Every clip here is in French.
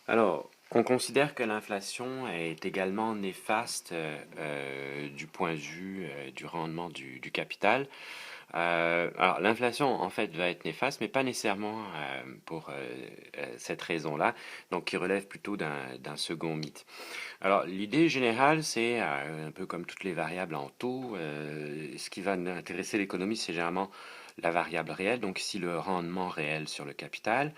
Alors, on considère que l'inflation est également néfaste du point de vue du rendement du capital. Alors, l'inflation, en fait, va être néfaste, mais pas nécessairement pour cette raison-là, donc qui relève plutôt d'un second mythe. Alors, l'idée générale, c'est un peu comme toutes les variables en taux, ce qui va intéresser l'économie, c'est généralement la variable réelle, donc ici le rendement réel sur le capital,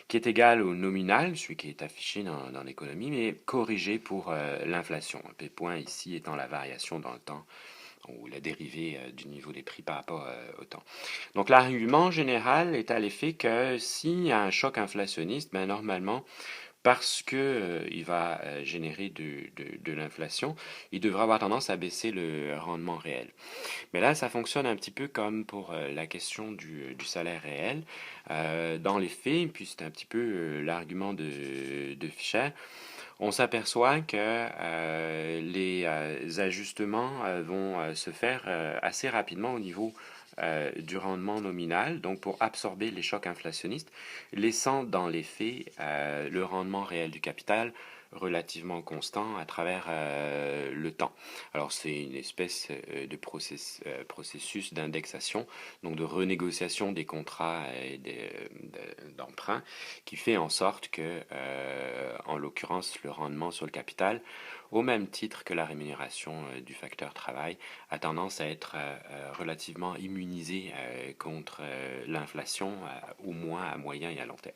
qui est égal au nominal, celui qui est affiché dans l'économie, mais corrigé pour l'inflation. Un P point ici étant la variation dans le temps ou la dérivée du niveau des prix par rapport au temps. Donc l'argument général est à l'effet que s'il y a un choc inflationniste, ben, normalement, parce que il va générer de l'inflation, il devra avoir tendance à baisser le rendement réel. Mais là, ça fonctionne un petit peu comme pour la question du salaire réel. Dans les faits, puis c'est un petit peu l'argument de Fischer, on s'aperçoit que les ajustements vont se faire assez rapidement au niveau du rendement nominal, donc pour absorber les chocs inflationnistes, laissant dans les faits le rendement réel du capital relativement constant à travers le temps. Alors c'est une espèce de processus d'indexation, donc de renégociation des contrats d'emprunt, qui fait en sorte que, en l'occurrence, le rendement sur le capital, au même titre que la rémunération du facteur travail, a tendance à être relativement immunisé contre l'inflation, au moins à moyen et à long terme.